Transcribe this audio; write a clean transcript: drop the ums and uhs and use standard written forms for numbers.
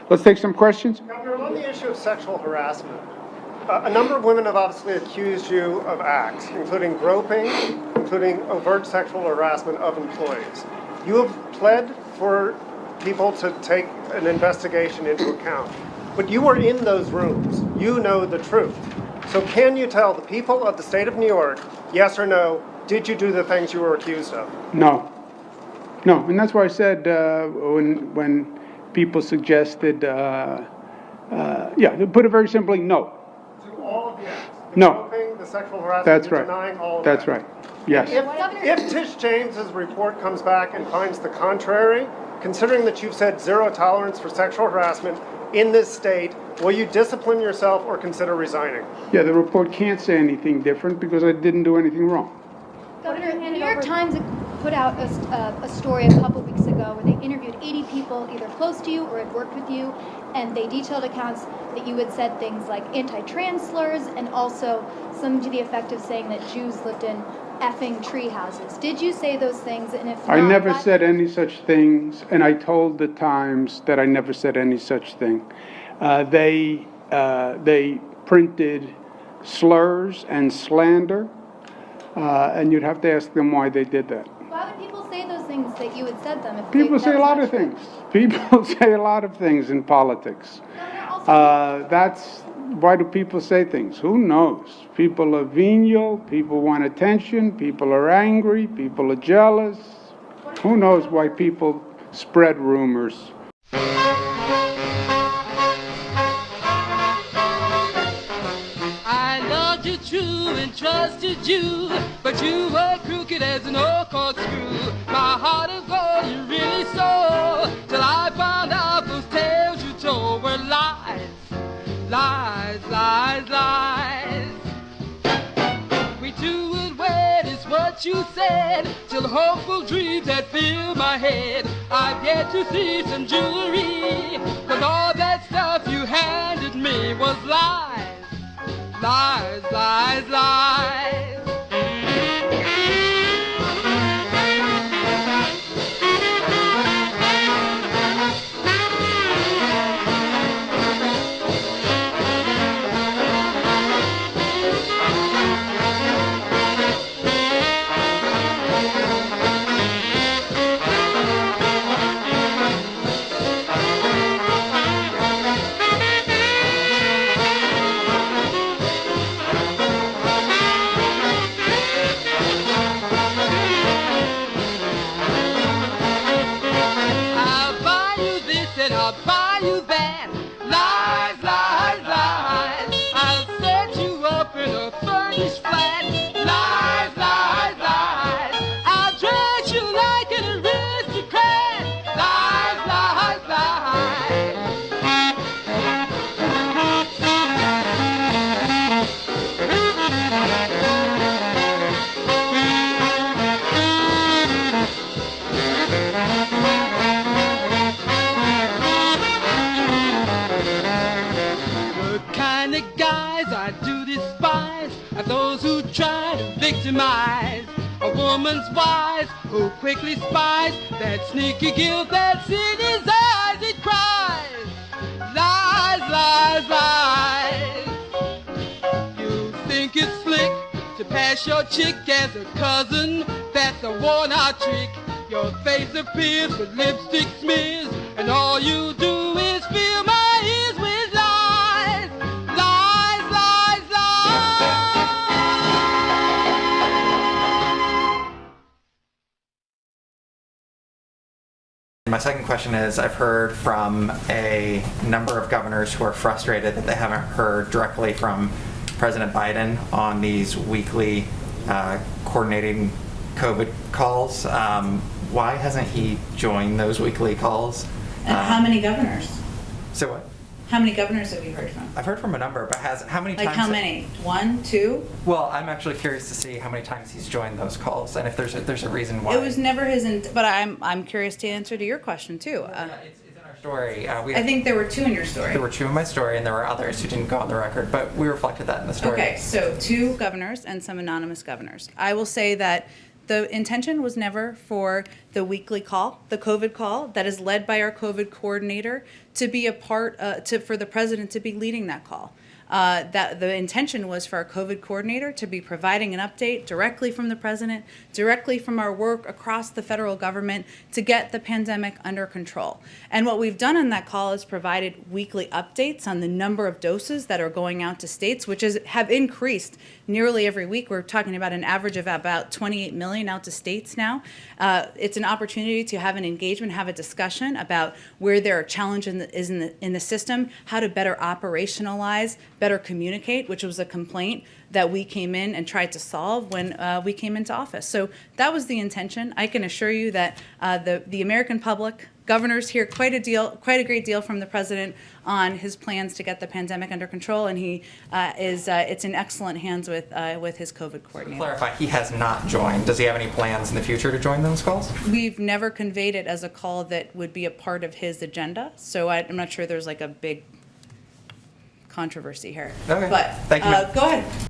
Let's take some questions. Governor, on the issue of sexual harassment, a number of women have obviously accused you of acts, including groping, including overt sexual harassment of employees. You have pled for people to take an investigation into account, but you were in those rooms. You know the truth. So can you tell the people of the state of New York, yes or no, did you do the things you were accused of? No. No, and that's why I said when people suggested, to put it very simply, no. To all of the acts? The No. groping, the sexual harassment, That's you're right. denying all of That's that? right. Yes. If Tish James's report comes back and finds the contrary, considering that you've said zero tolerance for sexual harassment in this state, will you discipline yourself or consider resigning? Yeah, the report can't say anything different because I didn't do anything wrong. Governor, the New York Times put out a story a couple weeks ago where they interviewed 80 people either close to you or had worked with you, and they detailed accounts that you had said things like anti-trans slurs and also something to the effect of saying that Jews lived in effing tree houses. Did you say those things? And if I not, never why- said any such things, and I told the Times that I never said any such thing. They printed slurs and slander, and you'd have to ask them why they did that. Why would people say those things that you had said them? If People say a that's lot not of true? things. People say a lot of things in politics. Governor, also, Why do people say things? Who knows? People are venial, people want attention, people are angry, people are jealous. Who knows why people spread rumors? I loved you true and trusted you, but you were crooked as an old corkscrew. My heart of gold you really stole, till I found out those tales you told were lies, lies, lies, lies. We two would wed is what you said, till hopeful dreams had filled my head. I've yet to see some jewelry, but all that stuff you handed me was lies. Lies, lies, lies. I'll buy you this and I'll buy you that. Lies, lies, lies. I'll set you up in a furnished flat. Lies, lies, lies. I'll dress you like an aristocrat. Lies, lies, The kind of guys I do despise are those who try to victimize a woman's wise, who quickly spies that sneaky guilt that's in his eyes. It cries, lies, lies, lies. You think it's slick to pass your chick as a cousin? That's a worn-out trick. Your face appears with lipstick smears, and all you do is fill my ears with lies, lies, lies, lies. My second question is, I've heard from a number of governors who are frustrated that they haven't heard directly from President Biden on these weekly coordinating COVID calls. Why hasn't he joined those weekly calls? And how many governors? So what? How many governors have you heard from? I've heard from a number, but how many Like times? how many? 1, 2? Well, I'm actually curious to see how many times he's joined those calls, and if there's a reason why. It was never his, but I'm curious to answer to your question too. It's in our story. I think there were 2 in your story. There were 2 in my story, and there were others who didn't go on the record, but we reflected that in the story. Okay, so 2 governors and some anonymous governors. I will say that The intention was never for the weekly call, the COVID call that is led by our COVID coordinator, to be a part, for the president to be leading that call. That the intention was for our COVID coordinator to be providing an update directly from the president, directly from our work across the federal government to get the pandemic under control. And what we've done on that call is provided weekly updates on the number of doses that are going out to states, which have increased nearly every week. We're talking about an average of about 28 million out to states now. It's an opportunity to have an engagement, have a discussion about where there are challenges in the system, how to better operationalize, better communicate, which was a complaint that we came in and tried to solve when we came into office. So that was the intention. I can assure you that the American public, governors hear quite a great deal from the president on his plans to get the pandemic under control, and he it's in excellent hands with his COVID To coordinator. clarify, he has not joined. Does he have any plans in the future to join those calls? We've never conveyed it as a call that would be a part of his agenda, so I'm not sure there's like a big controversy here. Okay. But Thank you. go ahead.